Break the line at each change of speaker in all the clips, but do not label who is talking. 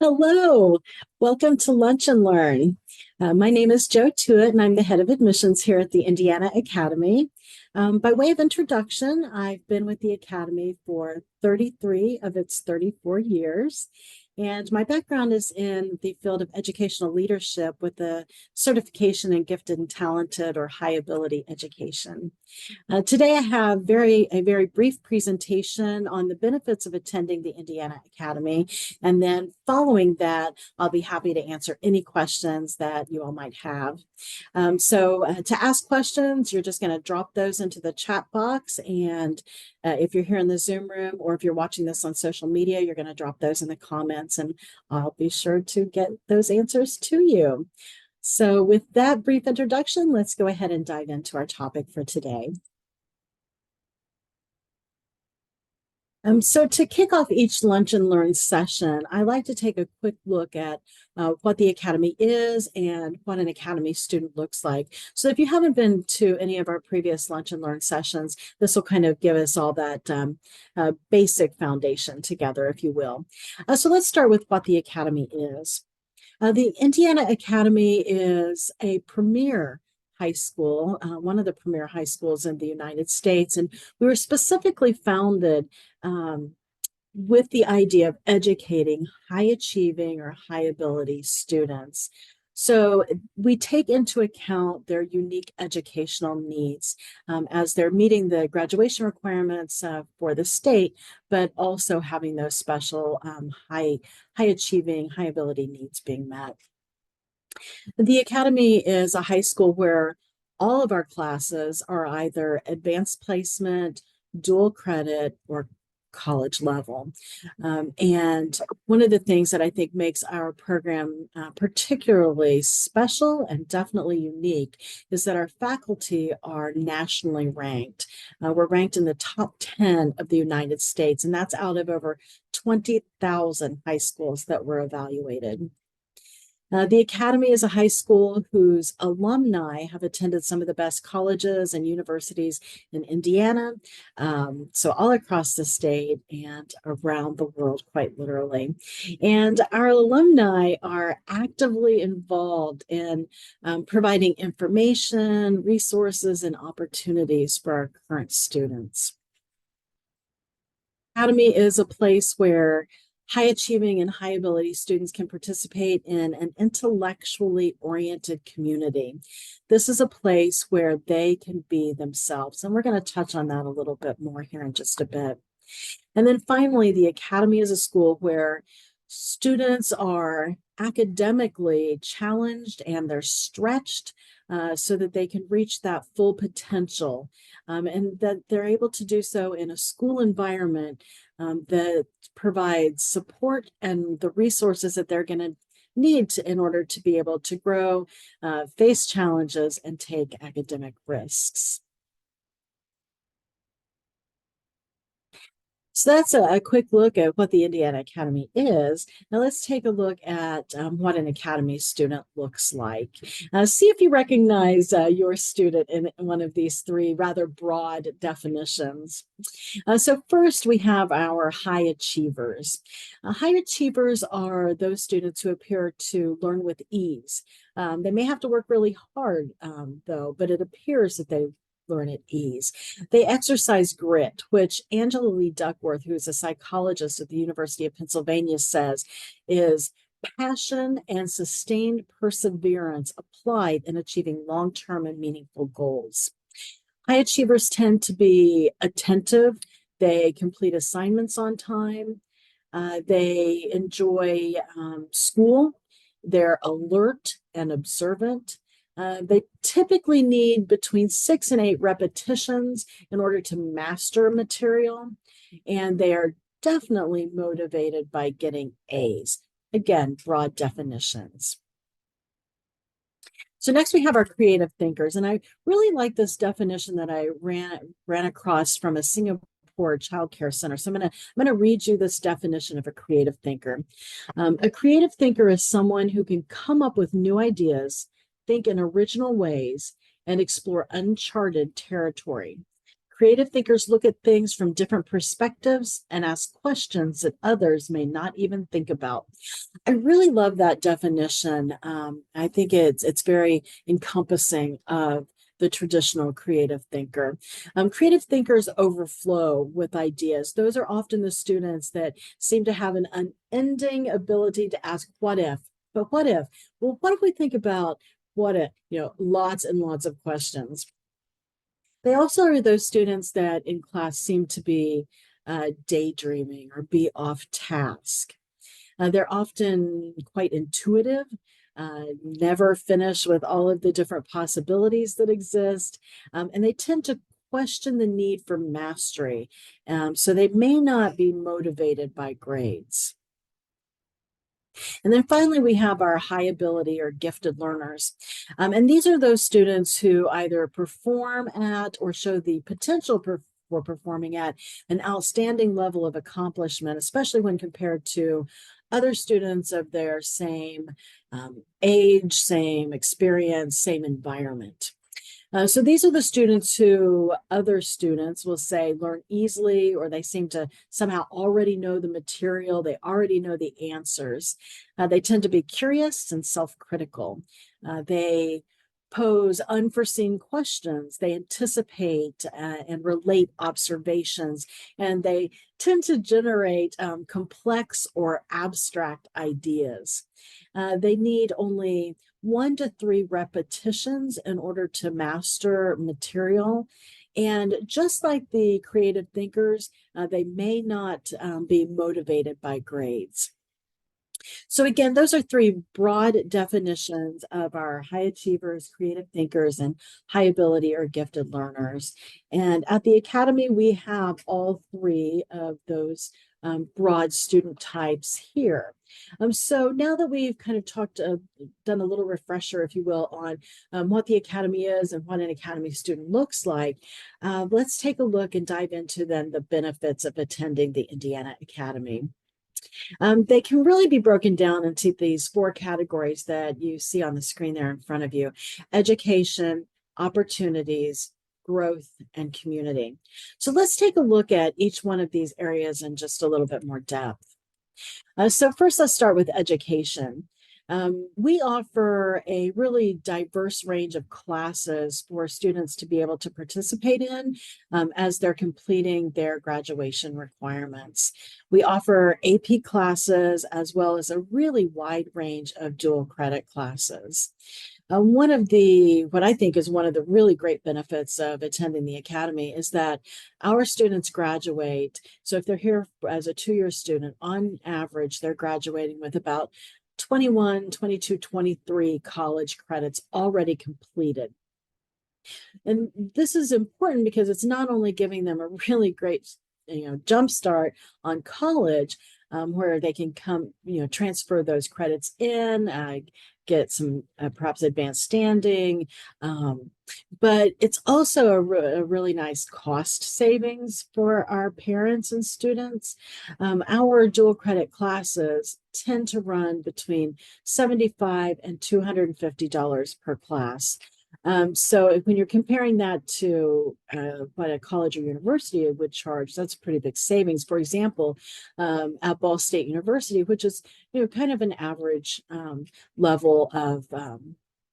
Hello, welcome to Lunch and Learn. My name is Jo Tuite, and I'm the head of admissions here at the Indiana Academy. By way of introduction, I've been with the Academy for 33 of its 34 years, and my background is in the field of educational leadership with a certification in gifted and talented or high ability education. Today I have a very brief presentation on the benefits of attending the Indiana Academy. And then following that, I'll be happy to answer any questions that you all might have. To ask questions, you're just going to drop those into the chat box. And if you're here in the Zoom room or if you're watching this on social media, you're going to drop those in the comments and I'll be sure to get those answers to you. So with that brief introduction, let's go ahead and dive into our topic for today. So to kick off each Lunch and Learn session, I like to take a quick look at what the Academy is and what an Academy student looks like. So if you haven't been to any of our previous Lunch and Learn sessions, this will kind of give us all that basic foundation together, if you will. So let's start with what the Academy is. The Indiana Academy is a premier high school, one of the premier high schools in the United States. And we were specifically founded with the idea of educating high achieving or high ability students. So we take into account their unique educational needs as they're meeting the graduation requirements for the state, but also having those special high achieving, high ability needs being met. The Academy is a high school where all of our classes are either advanced placement, dual credit, or college level. And one of the things that I think makes our program particularly special and definitely unique is that our faculty are nationally ranked. We're ranked in the top 10 of the United States, and that's out of over 20,000 high schools that were evaluated. The Academy is a high school whose alumni have attended some of the best colleges and universities in Indiana, so all across the state and around the world, quite literally. And our alumni are actively involved in providing information, resources, and opportunities for our current students. Academy is a place where high achieving and high ability students can participate in an intellectually oriented community. This is a place where they can be themselves. And we're going to touch on that a little bit more here in just a bit. And then finally, the Academy is a school where students are academically challenged and they're stretched so that they can reach that full potential and that they're able to do so in a school environment that provides support and the resources that they're going to need in order to be able to grow, face challenges, and take academic risks. So that's a quick look at what the Indiana Academy is. Now let's take a look at what an Academy student looks like. See if you recognize your student in one of these three rather broad definitions. So first we have our high achievers. High achievers are those students who appear to learn with ease. They may have to work really hard though, but it appears that they learn at ease. They exercise grit, which Angela Lee Duckworth, who is a psychologist at the University of Pennsylvania, says is passion and sustained perseverance applied in achieving long-term and meaningful goals. High achievers tend to be attentive. They complete assignments on time. They enjoy school. They're alert and observant. They typically need between 6 and 8 repetitions in order to master material, and they are definitely motivated by getting A's. Again, broad definitions. So next we have our creative thinkers, and I really like this definition that I ran across from a Singapore child care center. So I'm going to read you this definition of a creative thinker. A creative thinker is someone who can come up with new ideas, think in original ways, and explore uncharted territory. Creative thinkers look at things from different perspectives and ask questions that others may not even think about. I really love that definition. I think it's very encompassing of the traditional creative thinker. Creative thinkers overflow with ideas. Those are often the students that seem to have an unending ability to ask, what if? But what if? Well, what if we think about what if? Lots and lots of questions. They also are those students that in class seem to be daydreaming or be off task. They're often quite intuitive, never finish with all of the different possibilities that exist, and they tend to question the need for mastery. So they may not be motivated by grades. And then finally, we have our high ability or gifted learners. And these are those students who either perform at or show the potential for performing at an outstanding level of accomplishment, especially when compared to other students of their same age, same experience, same environment. So these are the students who other students will say learn easily, or they seem to somehow already know the material, they already know the answers. They tend to be curious and self-critical. They pose unforeseen questions, they anticipate and relate observations, and they tend to generate complex or abstract ideas. They need only 1 to 3 repetitions in order to master material. And just like the creative thinkers, they may not be motivated by grades. So again, those are 3 broad definitions of our high achievers, creative thinkers, and high ability or gifted learners. And at the Academy, we have all 3 of those broad student types here. So now that we've kind of done a little refresher, if you will, on what the Academy is and what an Academy student looks like, let's take a look and dive into then the benefits of attending the Indiana Academy. They can really be broken down into these 4 categories that you see on the screen there in front of you: education, opportunities, growth, and community. So let's take a look at each one of these areas in just a little bit more depth. So first, let's start with education. We offer a really diverse range of classes for students to be able to participate in as they're completing their graduation requirements. We offer AP classes as well as a really wide range of dual credit classes. What I think is one of the really great benefits of attending the Academy is that our students graduate. So if they're here as a 2-year student, on average, they're graduating with about 21, 22, 23 college credits already completed. And this is important because it's not only giving them a really great jump start on college, where they can come, transfer those credits in, get some perhaps advanced standing. But it's also a really nice cost savings for our parents and students. Our dual credit classes tend to run between $75 and $250 per class. So when you're comparing that to what a college or university would charge, that's a pretty big savings. For example, at Ball State University, which is kind of an average level of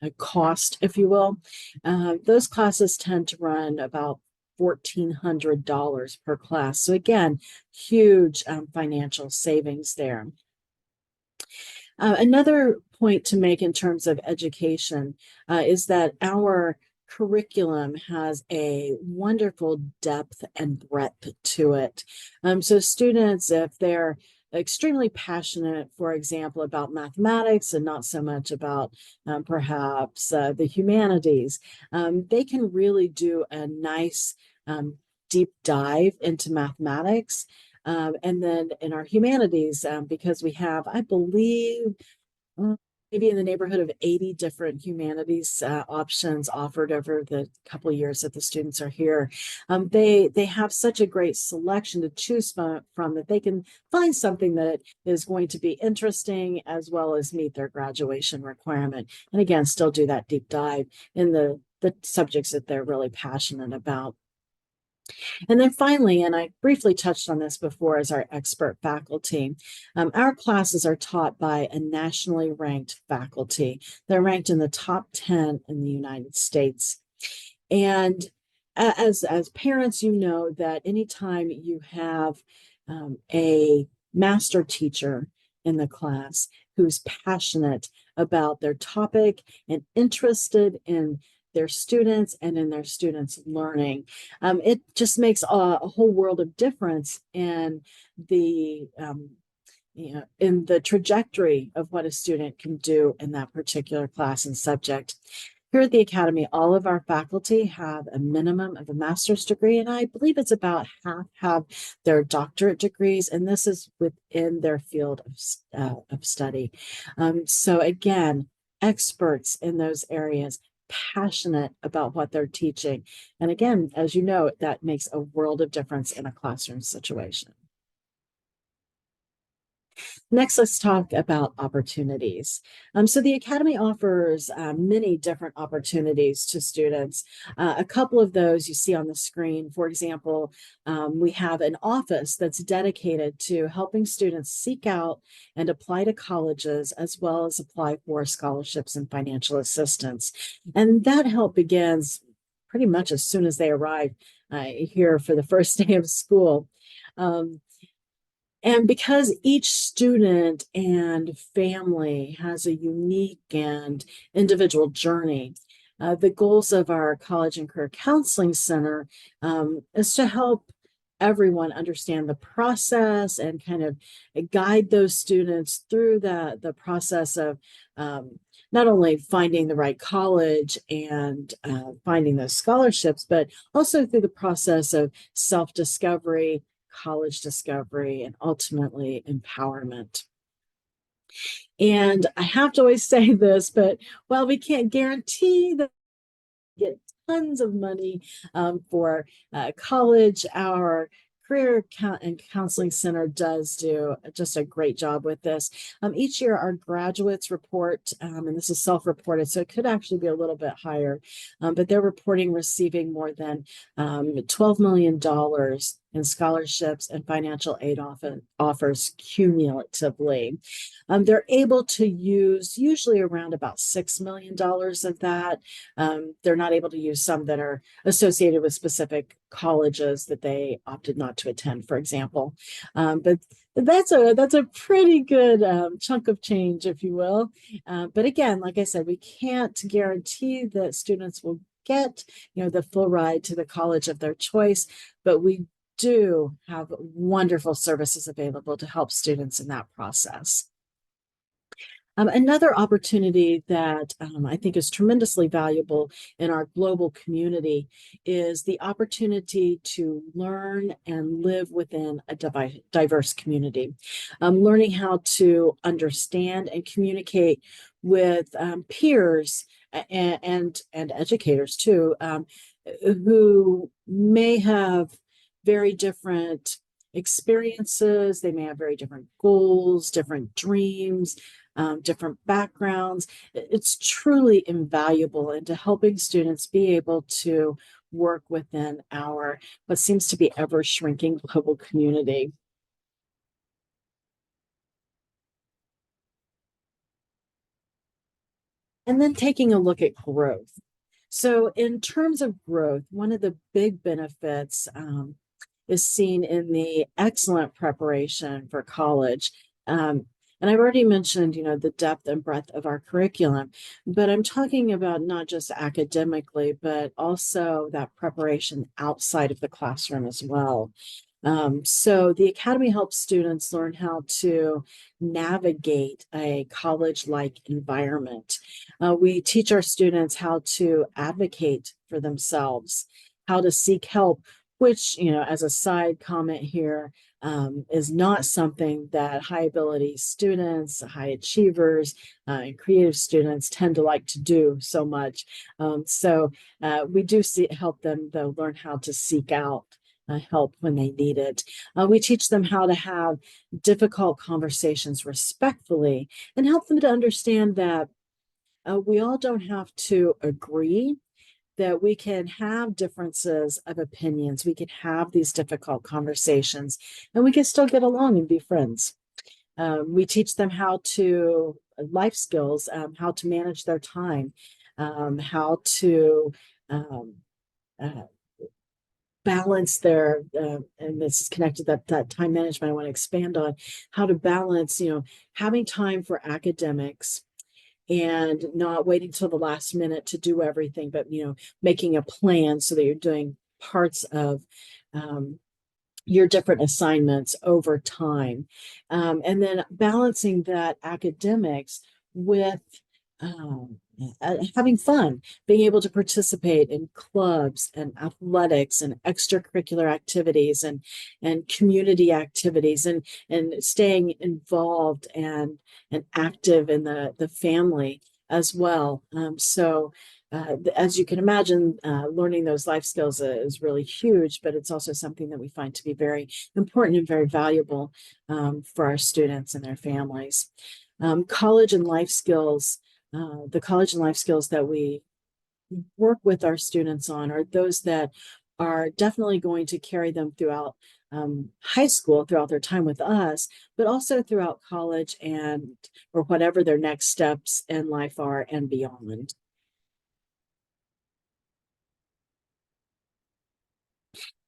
a cost, if you will, those classes tend to run about $1,400 per class. So again, huge financial savings there. Another point to make in terms of education is that our curriculum has a wonderful depth and breadth to it. So students, if they're extremely passionate, for example, about mathematics and not so much about perhaps the humanities, they can really do a nice deep dive into mathematics. And then in our humanities, because we have, I believe, maybe in the neighborhood of 80 different humanities options offered over the couple of years that the students are here. They have such a great selection to choose from that they can find something that is going to be interesting as well as meet their graduation requirement. And again, still do that deep dive in the subjects that they're really passionate about. And then finally, and I briefly touched on this before, is our expert faculty. Our classes are taught by a nationally ranked faculty. They're ranked in the top 10 in the United States. And as parents, you know that anytime you have a master teacher in the class who's passionate about their topic and interested in their students and in their students' learning, it just makes a whole world of difference in the in the trajectory of what a student can do in that particular class and subject. Here at the Academy, all of our faculty have a minimum of a master's degree, and I believe it's about half have their doctorate degrees, and this is within their field of study. So again, experts in those areas, passionate about what they're teaching. And again, as you know, that makes a world of difference in a classroom situation. Next, let's talk about opportunities. So the Academy offers many different opportunities to students. A couple of those you see on the screen. For example, we have an office that's dedicated to helping students seek out and apply to colleges, as well as apply for scholarships and financial assistance. And that help begins pretty much as soon as they arrive here for the first day of school. Um, and because each student and family has a unique and individual journey, the goals of our College and Career Counseling Center is to help everyone understand the process and kind of guide those students through the process of not only finding the right college and finding those scholarships, but also through the process of self-discovery, college discovery, and ultimately empowerment. And I have to always say this, but while we can't guarantee that we get tons of money for college, our Career and Counseling Center does do just a great job with this. Each year, our graduates report, and this is self-reported, so it could actually be a little bit higher, but they're reporting receiving more than $12 million in scholarships and financial aid offers cumulatively. They're able to use usually around about $6 million of that. They're not able to use some that are associated with specific colleges that they opted not to attend, for example. But that's a pretty good chunk of change, if you will. But again, like I said, we can't guarantee that students will get the full ride to the college of their choice, but we do have wonderful services available to help students in that process. Another opportunity that I think is tremendously valuable in our global community is the opportunity to learn and live within a diverse community. Learning how to understand and communicate with peers and educators too, who may have very different experiences, they may have very different goals, different dreams, different backgrounds. It's truly invaluable into helping students be able to work within our what seems to be ever shrinking global community. And then taking a look at growth. So in terms of growth, one of the big benefits is seen in the excellent preparation for college. And I've already mentioned, the depth and breadth of our curriculum, but I'm talking about not just academically, but also that preparation outside of the classroom as well. So the Academy helps students learn how to navigate a college-like environment. We teach our students how to advocate for themselves, how to seek help, which, as a side comment here, is not something that high ability students, high achievers, and creative students tend to like to do so much. So we do help them, though, learn how to seek out help when they need it. We teach them how to have difficult conversations respectfully and help them to understand that we all don't have to agree, that we can have differences of opinions, we can have these difficult conversations, and we can still get along and be friends. We teach them how to life skills, how to manage their time, how to um, uh, balance their and this is connected that time management I want to expand on, how to balance, having time for academics and not waiting till the last minute to do everything, but making a plan so that you're doing parts of um, your different assignments over time. And then balancing that academics with um, having fun, being able to participate in clubs and athletics and extracurricular activities and community activities and staying involved and active in the family as well. As you can imagine, learning those life skills is really huge, but it's also something that we find to be very important and very valuable for our students and their families. College and life skills, the college and life skills that we work with our students on are those that are definitely going to carry them throughout high school, throughout their time with us, but also throughout college and or whatever their next steps in life are and beyond.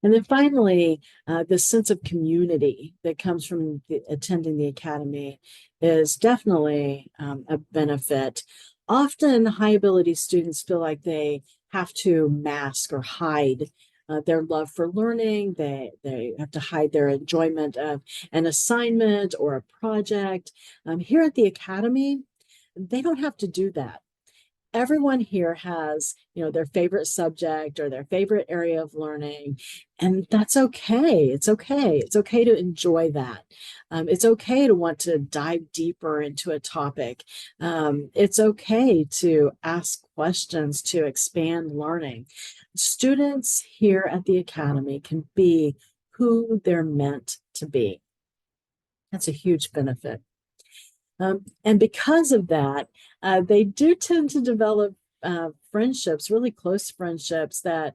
And then finally, the sense of community that comes from attending the academy is definitely a benefit. Often, high ability students feel like they have to mask or hide their love for learning. They have to hide their enjoyment of an assignment or a project. Here at the academy, they don't have to do that. Everyone here has, their favorite subject or their favorite area of learning, and that's okay. It's okay. It's okay to enjoy that. It's okay to want to dive deeper into a topic. It's okay to ask questions to expand learning. Students here at the Academy can be who they're meant to be. That's a huge benefit. And because of that, they do tend to develop friendships, really close friendships that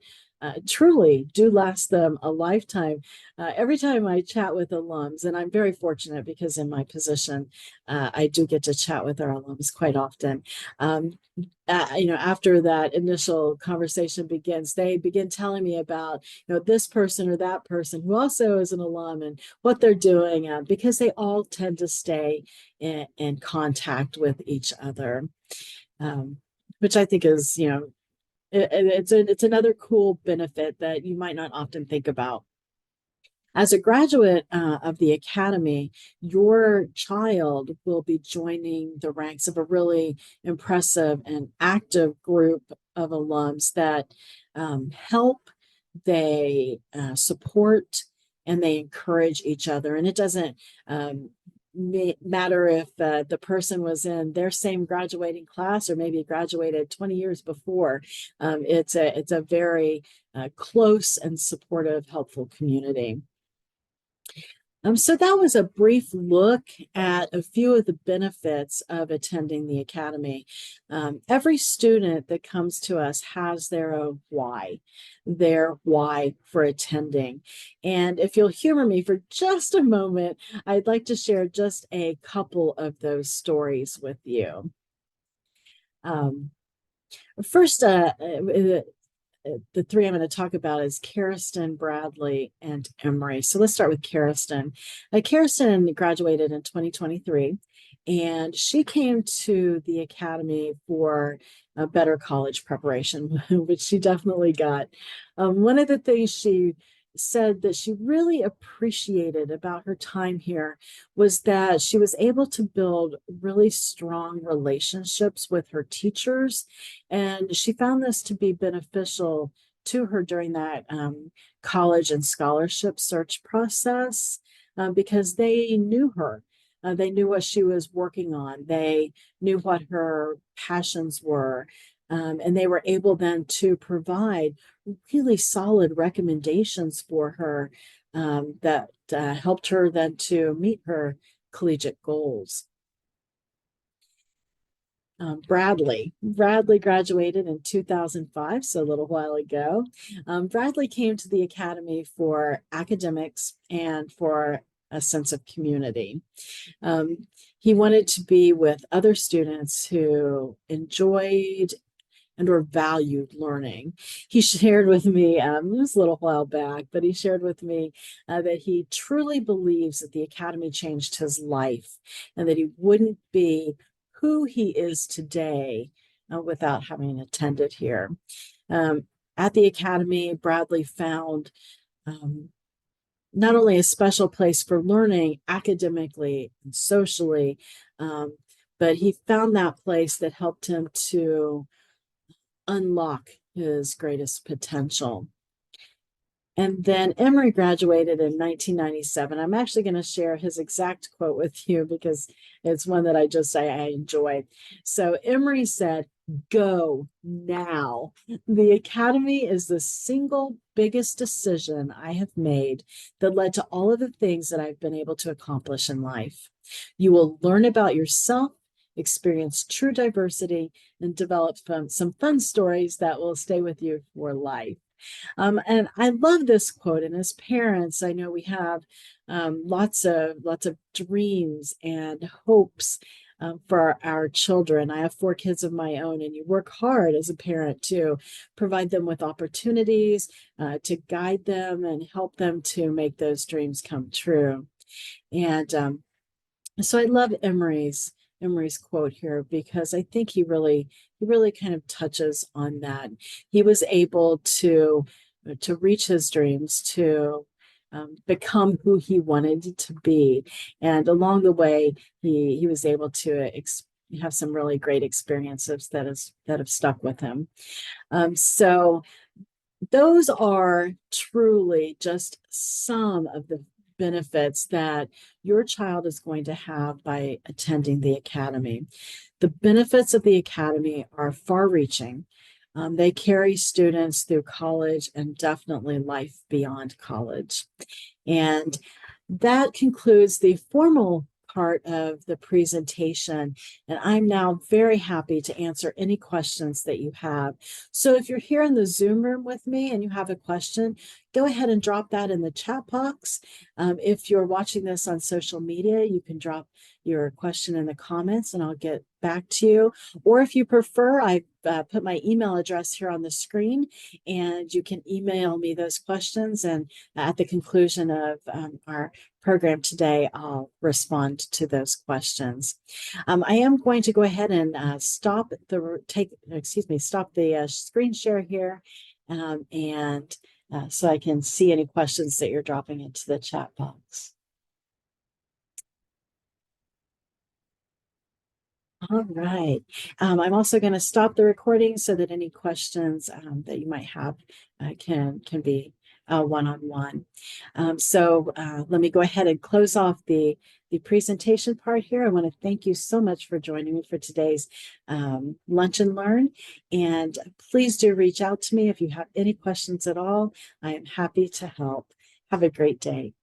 truly do last them a lifetime. Every time I chat with alums, and I'm very fortunate because in my position, I do get to chat with our alums quite often. After that initial conversation begins, they begin telling me about, this person or that person who also is an alum and what they're doing, because they all tend to stay in contact with each other, which I think is, it's another cool benefit that you might not often think about. As a graduate of the academy, your child will be joining the ranks of a really impressive and active group of alums that help, they support, and they encourage each other. And it doesn't matter if the person was in their same graduating class or maybe graduated 20 years before. It's a very close and supportive, helpful community. So that was a brief look at a few of the benefits of attending the academy. Every student that comes to us has their why for attending. And if you'll humor me for just a moment, I'd like to share just a couple of those stories with you. First, the three I'm going to talk about is Kirsten, Bradley, and Emery. So let's start with Kirsten. Kirsten graduated in 2023, and she came to the academy for a better college preparation, which she definitely got. One of the things she said that she really appreciated about her time here was that she was able to build really strong relationships with her teachers. And she found this to be beneficial to her during that college and scholarship search process because they knew her. They knew what she was working on. They knew what her passions were. And they were able then to provide really solid recommendations for her that helped her then to meet her collegiate goals. Bradley. Bradley graduated in 2005, so a little while ago. Bradley came to the Academy for academics and for a sense of community. Um, he wanted to be with other students who enjoyed and or valued learning. He shared with me, it was a little while back, but he shared with me that he truly believes that the Academy changed his life and that he wouldn't be who he is today without having attended here. Um, at the Academy, Bradley found not only a special place for learning academically and socially, but he found that place that helped him to unlock his greatest potential. And then Emory graduated in 1997. I'm actually going to share his exact quote with you because it's one that I enjoy. So Emory said, "Go now. The Academy is the single biggest decision I have made that led to all of the things that I've been able to accomplish in life. You will learn about yourself, experience true diversity, and develop some fun stories that will stay with you for life." And I love this quote. And as parents, I know we have lots of dreams and hopes for our children. I have 4 kids of my own, and you work hard as a parent to provide them with opportunities, to guide them and help them to make those dreams come true. And so I love Emery's quote here because I think he really kind of touches on that. He was able to reach his dreams, to become who he wanted to be, and along the way, he was able to have some really great experiences that have stuck with him. So those are truly just some of the benefits that your child is going to have by attending the Academy. The benefits of the Academy are far reaching. They carry students through college and definitely life beyond college. And that concludes the formal part of the presentation. And I'm now very happy to answer any questions that you have. So if you're here in the Zoom room with me and you have a question, go ahead and drop that in the chat box. If you're watching this on social media, you can drop your question in the comments and I'll get back to you. Or if you prefer, I put my email address here on the screen and you can email me those questions. And at the conclusion of our program today, I'll respond to those questions. I am going to go ahead and stop the screen share here, and so I can see any questions that you're dropping into the chat box. All right. I'm also going to stop the recording so that any questions that you might have can be one-on-one. So let me go ahead and close off the presentation part here. I want to thank you so much for joining me for today's Lunch and Learn. And please do reach out to me if you have any questions at all. I am happy to help. Have a great day.